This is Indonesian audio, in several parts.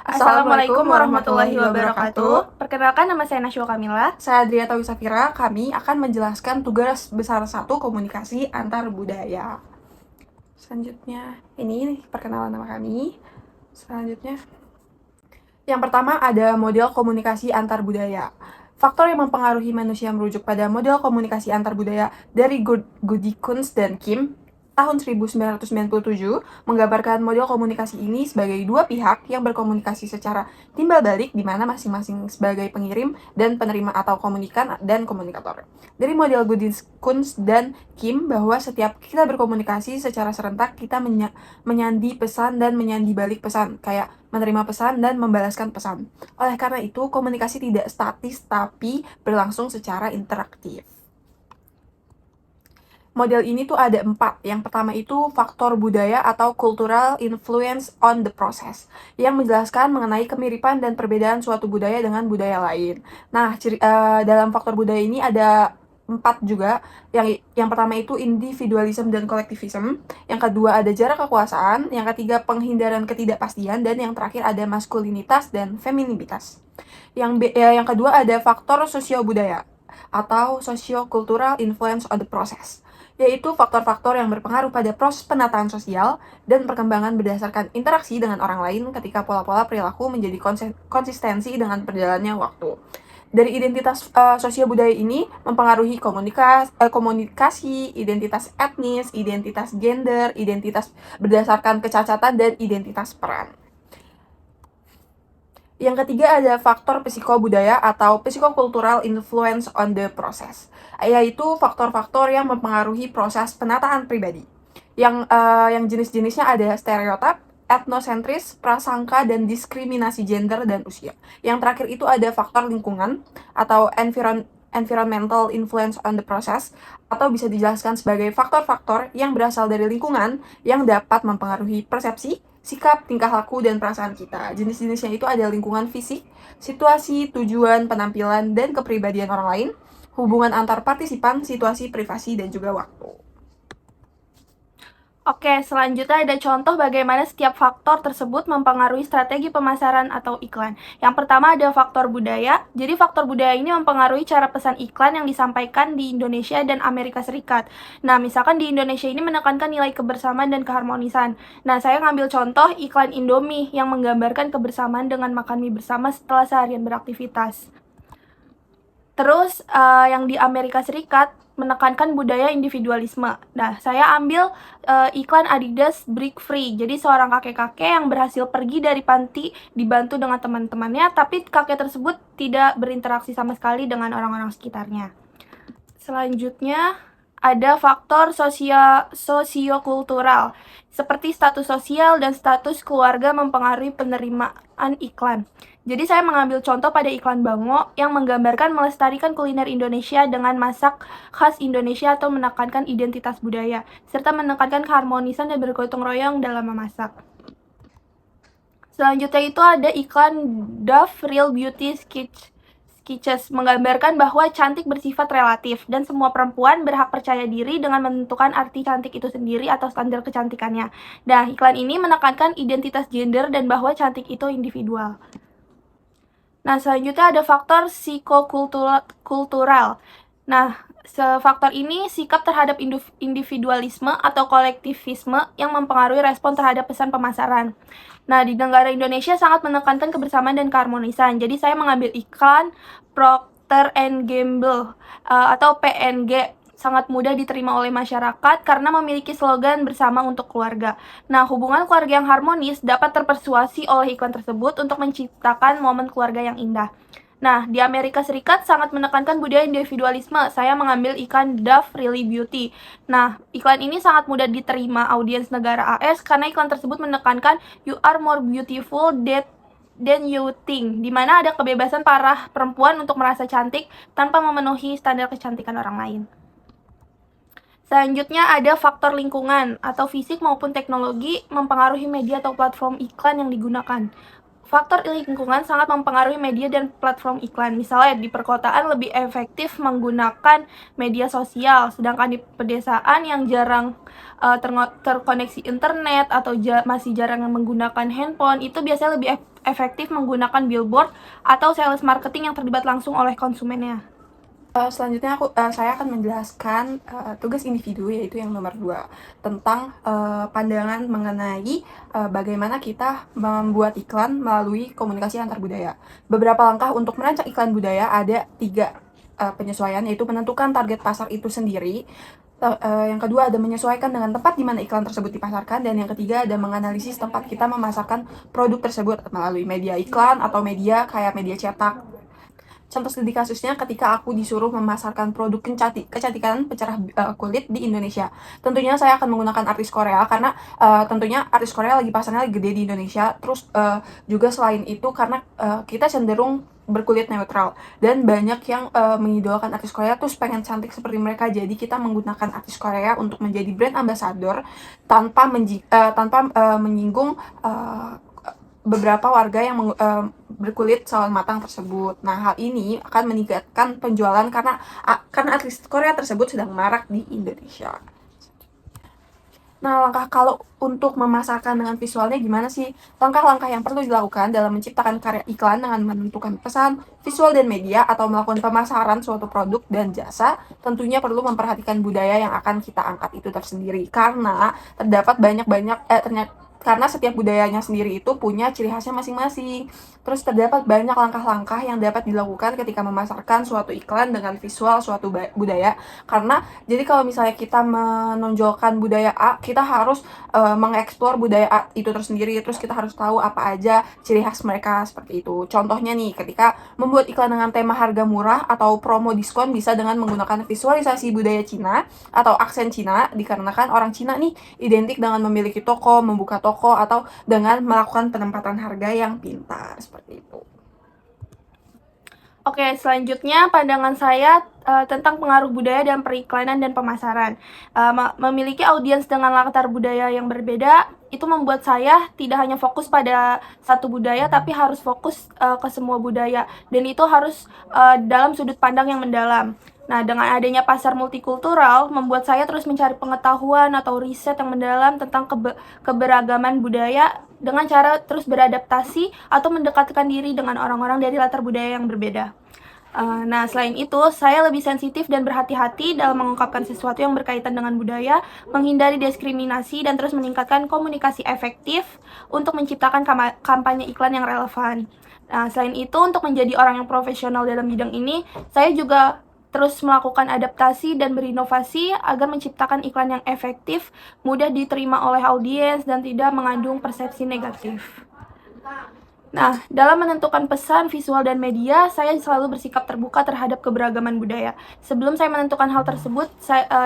Assalamualaikum warahmatullahi wabarakatuh. Perkenalkan, nama saya Nashwa Kamila. Saya Adria Tawi Safira. Kami akan menjelaskan tugas besar 1 komunikasi antar budaya. Selanjutnya, ini perkenalan nama kami. Selanjutnya, yang pertama ada model komunikasi antar budaya. Faktor yang mempengaruhi manusia merujuk pada model komunikasi antar budaya dari Gudikun dan Kim tahun 1997 menggambarkan model komunikasi ini sebagai dua pihak yang berkomunikasi secara timbal balik di mana masing-masing sebagai pengirim dan penerima atau komunikan dan komunikator. Dari model Gudikun dan Kim bahwa setiap kita berkomunikasi secara serentak kita menyandi pesan dan menyandi balik pesan, kayak menerima pesan dan membalaskan pesan. Oleh karena itu, komunikasi tidak statis tapi berlangsung secara interaktif. Model ini tuh ada 4. Yang pertama itu faktor budaya atau cultural influence on the process, yang menjelaskan mengenai kemiripan dan perbedaan suatu budaya dengan budaya lain. Nah, dalam faktor budaya ini ada 4 juga. Yang pertama itu individualism dan kolektivisme. Yang kedua ada jarak kekuasaan. Yang ketiga penghindaran ketidakpastian. Dan yang terakhir ada maskulinitas dan femininitas. Yang kedua ada faktor sosio-budaya atau socio-cultural influence on the process, yaitu faktor-faktor yang berpengaruh pada proses penataan sosial dan perkembangan berdasarkan interaksi dengan orang lain ketika pola-pola perilaku menjadi konsistensi dengan berjalannya waktu. Dari identitas sosial budaya ini mempengaruhi komunikasi, identitas etnis, identitas gender, identitas berdasarkan kecacatan, dan identitas peran. Yang ketiga ada faktor psikobudaya atau psychocultural influence on the process, yaitu faktor-faktor yang mempengaruhi proses penataan pribadi. Yang jenis-jenisnya ada stereotip, etnosentris, prasangka, dan diskriminasi gender dan usia. Yang terakhir itu ada faktor lingkungan atau environmental influence on the process, atau bisa dijelaskan sebagai faktor-faktor yang berasal dari lingkungan yang dapat mempengaruhi persepsi, sikap, tingkah laku, dan perasaan kita. Jenis-jenisnya itu ada lingkungan fisik, situasi, tujuan, penampilan, dan kepribadian orang lain, hubungan antar partisipan, situasi privasi, dan juga waktu. Oke, selanjutnya ada contoh bagaimana setiap faktor tersebut mempengaruhi strategi pemasaran atau iklan. Yang pertama ada faktor budaya. Jadi faktor budaya ini mempengaruhi cara pesan iklan yang disampaikan di Indonesia dan Amerika Serikat. Nah, misalkan di Indonesia ini menekankan nilai kebersamaan dan keharmonisan. Nah, saya ngambil contoh iklan Indomie yang menggambarkan kebersamaan dengan makan mie bersama setelah seharian beraktivitas. Terus yang di Amerika Serikat menekankan budaya individualisme. Nah, saya ambil iklan Adidas Break Free. Jadi seorang kakek-kakek yang berhasil pergi dari panti dibantu dengan teman-temannya, tapi kakek tersebut tidak berinteraksi sama sekali dengan orang-orang sekitarnya. Selanjutnya ada faktor sosiokultural, seperti status sosial dan status keluarga mempengaruhi penerimaan iklan. Jadi saya mengambil contoh pada iklan Bango yang menggambarkan melestarikan kuliner Indonesia dengan masak khas Indonesia atau menekankan identitas budaya, serta menekankan keharmonisan dan bergotong royong dalam memasak. Selanjutnya itu ada iklan Dove Real Beauty Sketches menggambarkan bahwa cantik bersifat relatif dan semua perempuan berhak percaya diri dengan menentukan arti cantik itu sendiri atau standar kecantikannya. Nah, iklan ini menekankan identitas gender dan bahwa cantik itu individual. Nah, selanjutnya ada faktor psikokultural. Nah, faktor ini sikap terhadap individualisme atau kolektivisme yang mempengaruhi respon terhadap pesan pemasaran. Nah, di negara Indonesia sangat menekankan kebersamaan dan keharmonisan. Jadi saya mengambil iklan Procter & Gamble atau PNG, sangat mudah diterima oleh masyarakat karena memiliki slogan bersama untuk keluarga. Nah, hubungan keluarga yang harmonis dapat terpersuasi oleh iklan tersebut untuk menciptakan momen keluarga yang indah. Nah, di Amerika Serikat sangat menekankan budaya individualisme. Saya mengambil iklan Dove Really Beauty. Nah, iklan ini sangat mudah diterima audiens negara AS karena iklan tersebut menekankan you are more beautiful than you think, di mana ada kebebasan para perempuan untuk merasa cantik tanpa memenuhi standar kecantikan orang lain. Selanjutnya ada faktor lingkungan atau fisik maupun teknologi mempengaruhi media atau platform iklan yang digunakan. Faktor lingkungan sangat mempengaruhi media dan platform iklan. Misalnya di perkotaan lebih efektif menggunakan media sosial, sedangkan di pedesaan yang jarang terkoneksi internet atau masih jarang menggunakan handphone, itu biasanya lebih efektif menggunakan billboard atau sales marketing yang terlibat langsung oleh konsumennya. Selanjutnya saya akan menjelaskan tugas individu, yaitu yang nomor 2, tentang pandangan mengenai bagaimana kita membuat iklan melalui komunikasi antar budaya. Beberapa langkah untuk merancang iklan budaya ada 3 penyesuaian, yaitu menentukan target pasar itu sendiri. Yang kedua ada menyesuaikan dengan tempat di mana iklan tersebut dipasarkan, dan yang ketiga ada menganalisis tempat kita memasarkan produk tersebut melalui media iklan atau media kayak media cetak. Contoh studi kasusnya ketika aku disuruh memasarkan produk kecantikan pencerah kulit di Indonesia. Tentunya saya akan menggunakan artis Korea karena tentunya artis Korea lagi pasarnya gede di Indonesia. Terus juga selain itu karena kita cenderung berkulit netral dan banyak yang mengidolakan artis Korea terus pengen cantik seperti mereka. Jadi kita menggunakan artis Korea untuk menjadi brand ambassador tanpa menyinggung beberapa warga yang berkulit sawan matang tersebut. Nah, hal ini akan meningkatkan penjualan karena artis Korea tersebut sedang marak di Indonesia. Nah, kalau untuk memasarkan dengan visualnya gimana sih? Langkah-langkah yang perlu dilakukan dalam menciptakan karya iklan dengan menentukan pesan, visual, dan media atau melakukan pemasaran suatu produk dan jasa, tentunya perlu memperhatikan budaya yang akan kita angkat itu tersendiri. Karena terdapat karena setiap budayanya sendiri itu punya ciri khasnya masing-masing. Terus terdapat banyak langkah-langkah yang dapat dilakukan ketika memasarkan suatu iklan dengan visual suatu budaya. Karena jadi kalau misalnya kita menonjolkan budaya A, kita harus mengeksplor budaya A itu tersendiri. Terus kita harus tahu apa aja ciri khas mereka seperti itu. Contohnya nih, ketika membuat iklan dengan tema harga murah atau promo diskon bisa dengan menggunakan visualisasi budaya Cina atau aksen Cina, dikarenakan orang Cina nih identik dengan memiliki toko, membuka toko, atau dengan melakukan penempatan harga yang pintar seperti itu. Oke, selanjutnya pandangan saya tentang pengaruh budaya dan periklanan dan pemasaran. Memiliki audiens dengan latar budaya yang berbeda itu membuat saya tidak hanya fokus pada satu budaya, tapi harus fokus ke semua budaya, dan itu harus dalam sudut pandang yang mendalam. Nah, dengan adanya pasar multikultural, membuat saya terus mencari pengetahuan atau riset yang mendalam tentang keberagaman budaya dengan cara terus beradaptasi atau mendekatkan diri dengan orang-orang dari latar budaya yang berbeda. Nah, selain itu, saya lebih sensitif dan berhati-hati dalam mengungkapkan sesuatu yang berkaitan dengan budaya, menghindari diskriminasi, dan terus meningkatkan komunikasi efektif untuk menciptakan kampanye iklan yang relevan. Nah, selain itu, untuk menjadi orang yang profesional dalam bidang ini, saya juga terus melakukan adaptasi dan berinovasi agar menciptakan iklan yang efektif, mudah diterima oleh audiens, dan tidak mengandung persepsi negatif. Nah, dalam menentukan pesan, visual, dan media, saya selalu bersikap terbuka terhadap keberagaman budaya. Sebelum saya menentukan hal tersebut,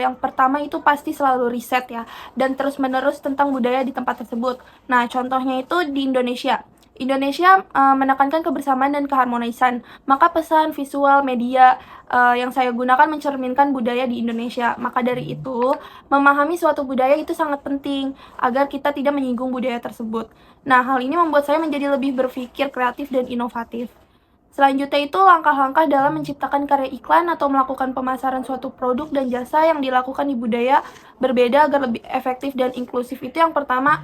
yang pertama itu pasti selalu riset ya, dan terus-menerus tentang budaya di tempat tersebut. Nah, contohnya itu di Indonesia. Indonesia menekankan kebersamaan dan keharmonisan, maka pesan, visual, media yang saya gunakan mencerminkan budaya di Indonesia. Maka dari itu, memahami suatu budaya itu sangat penting agar kita tidak menyinggung budaya tersebut. Nah, hal ini membuat saya menjadi lebih berpikir kreatif dan inovatif. Selanjutnya itu langkah-langkah dalam menciptakan karya iklan atau melakukan pemasaran suatu produk dan jasa yang dilakukan di budaya berbeda agar lebih efektif dan inklusif. Itu yang pertama,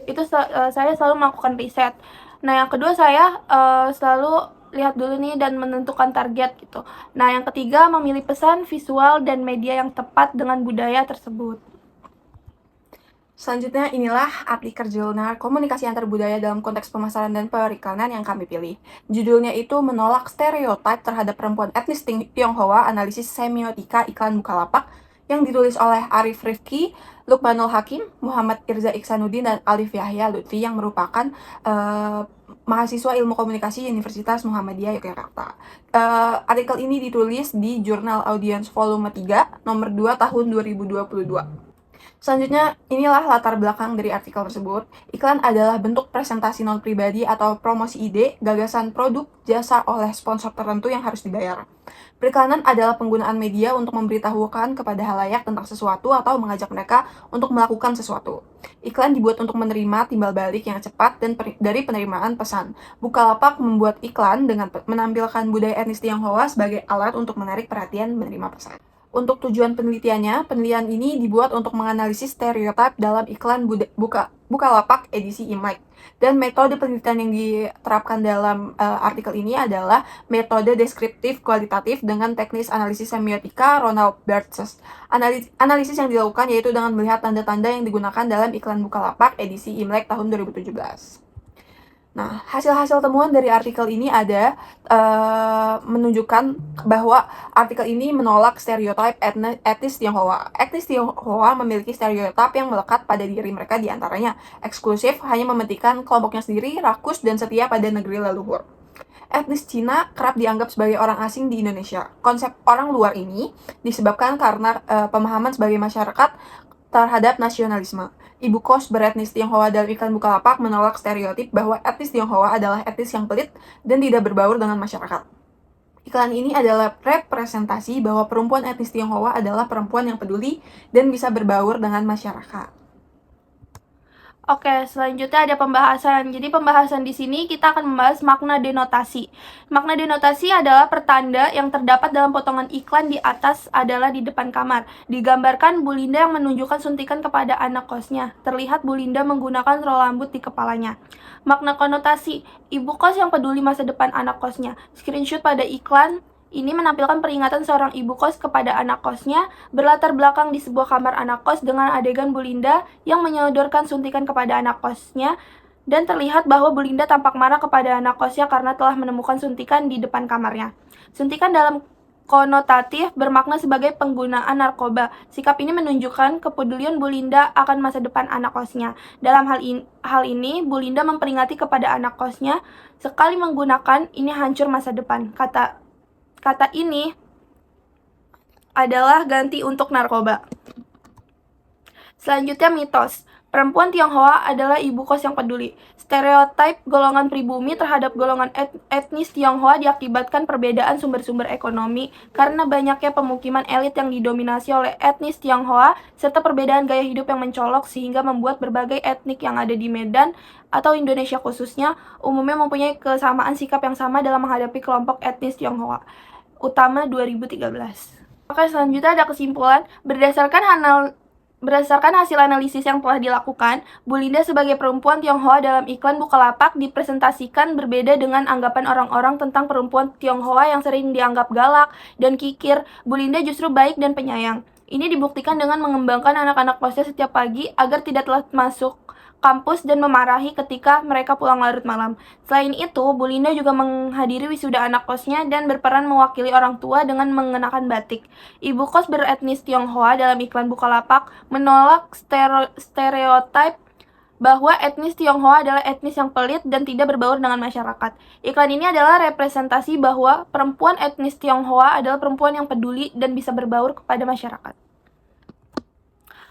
itu saya selalu melakukan riset. Nah, yang kedua saya selalu lihat dulu nih dan menentukan target gitu. Nah, yang ketiga memilih pesan, visual, dan media yang tepat dengan budaya tersebut. Selanjutnya, inilah artikel jurnal komunikasi antar budaya dalam konteks pemasaran dan periklanan yang kami pilih. Judulnya itu menolak stereotip terhadap perempuan etnis Tionghoa, analisis semiotika iklan Bukalapak, yang ditulis oleh Arif Rifki, Lukmanul Hakim, Muhammad Irza Iksanuddin, dan Alif Yahya Lutfi yang merupakan mahasiswa ilmu komunikasi Universitas Muhammadiyah Yogyakarta. Artikel ini ditulis di Jurnal Audience Volume 3, nomor 2 tahun 2022. Selanjutnya, inilah latar belakang dari artikel tersebut. Iklan adalah bentuk presentasi non-pribadi atau promosi ide, gagasan produk, jasa oleh sponsor tertentu yang harus dibayar. Periklanan adalah penggunaan media untuk memberitahukan kepada halayak tentang sesuatu atau mengajak mereka untuk melakukan sesuatu. Iklan dibuat untuk menerima timbal balik yang cepat dan dari penerimaan pesan. Bukalapak membuat iklan dengan menampilkan budaya etnis Tionghoa sebagai alat untuk menarik perhatian menerima pesan. Untuk tujuan penelitiannya, penelitian ini dibuat untuk menganalisis stereotip dalam iklan Bukalapak edisi Imlek. Dan metode penelitian yang diterapkan dalam artikel ini adalah metode deskriptif kualitatif dengan teknis analisis semiotika Ronald Barthes. Analisis yang dilakukan yaitu dengan melihat tanda-tanda yang digunakan dalam iklan Bukalapak edisi Imlek tahun 2017. Nah, hasil-hasil temuan dari artikel ini ada menunjukkan bahwa artikel ini menolak stereotip etnis Tionghoa. Etnis Tionghoa memiliki stereotip yang melekat pada diri mereka, diantaranya eksklusif, hanya mementingkan kelompoknya sendiri, rakus, dan setia pada negeri leluhur. Etnis Cina kerap dianggap sebagai orang asing di Indonesia. Konsep orang luar ini disebabkan karena pemahaman sebagai masyarakat terhadap nasionalisme. Ibu kos beretnis Tionghoa dalam iklan Bukalapak menolak stereotip bahwa etnis Tionghoa adalah etnis yang pelit dan tidak berbaur dengan masyarakat. Iklan ini adalah representasi bahwa perempuan etnis Tionghoa adalah perempuan yang peduli dan bisa berbaur dengan masyarakat. Oke, selanjutnya ada pembahasan. Jadi pembahasan di sini kita akan membahas makna denotasi. Makna denotasi adalah pertanda yang terdapat dalam potongan iklan di atas adalah di depan kamar. Digambarkan Bu Linda yang menunjukkan suntikan kepada anak kosnya. Terlihat Bu Linda menggunakan rol rambut di kepalanya. Makna konotasi, ibu kos yang peduli masa depan anak kosnya. Screenshot pada iklan ini menampilkan peringatan seorang ibu kos kepada anak kosnya, berlatar belakang di sebuah kamar anak kos dengan adegan Bu Linda yang menyodorkan suntikan kepada anak kosnya, dan terlihat bahwa Bu Linda tampak marah kepada anak kosnya karena telah menemukan suntikan di depan kamarnya. Suntikan dalam konotatif bermakna sebagai penggunaan narkoba. Sikap ini menunjukkan kepedulian Bu Linda akan masa depan anak kosnya. Dalam hal ini, Bu Linda memperingati kepada anak kosnya, sekali menggunakan, ini hancur masa depan. Kata ini adalah ganti untuk narkoba. Selanjutnya mitos. Perempuan Tionghoa adalah ibu kos yang peduli. Stereotip golongan pribumi terhadap golongan etnis Tionghoa diakibatkan perbedaan sumber-sumber ekonomi karena banyaknya pemukiman elit yang didominasi oleh etnis Tionghoa serta perbedaan gaya hidup yang mencolok sehingga membuat berbagai etnik yang ada di Medan atau Indonesia khususnya umumnya mempunyai kesamaan sikap yang sama dalam menghadapi kelompok etnis Tionghoa. Utama 2013. Oke, selanjutnya ada kesimpulan. Berdasarkan hasil analisis yang telah dilakukan, Bu Linda sebagai perempuan Tionghoa dalam iklan Bukalapak dipresentasikan berbeda dengan anggapan orang-orang tentang perempuan Tionghoa yang sering dianggap galak dan kikir. Bu Linda justru baik dan penyayang. Ini dibuktikan dengan mengembangkan anak-anak kosnya setiap pagi agar tidak telat masuk kampus dan memarahi ketika mereka pulang larut malam. Selain itu, Bu Linda juga menghadiri wisuda anak kosnya dan berperan mewakili orang tua dengan mengenakan batik. Ibu kos beretnis Tionghoa dalam iklan Bukalapak menolak stereotip bahwa etnis Tionghoa adalah etnis yang pelit dan tidak berbaur dengan masyarakat. Iklan ini adalah representasi bahwa perempuan etnis Tionghoa adalah perempuan yang peduli dan bisa berbaur kepada masyarakat.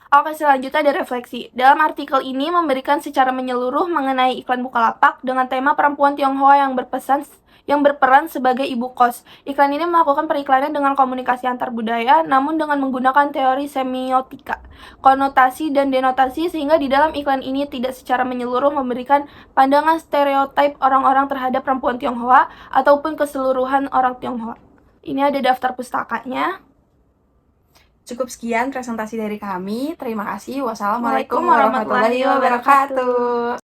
Oke, selanjutnya ada refleksi. Dalam artikel ini memberikan secara menyeluruh mengenai iklan Bukalapak dengan tema perempuan Tionghoa yang berperan sebagai ibu kos. Iklan ini melakukan periklanan dengan komunikasi antar budaya, namun dengan menggunakan teori semiotika, konotasi, dan denotasi, sehingga di dalam iklan ini tidak secara menyeluruh memberikan pandangan stereotip orang-orang terhadap perempuan Tionghoa ataupun keseluruhan orang Tionghoa. Ini ada daftar pustakanya. Cukup sekian presentasi dari kami. Terima kasih. Wassalamualaikum warahmatullahi wabarakatuh.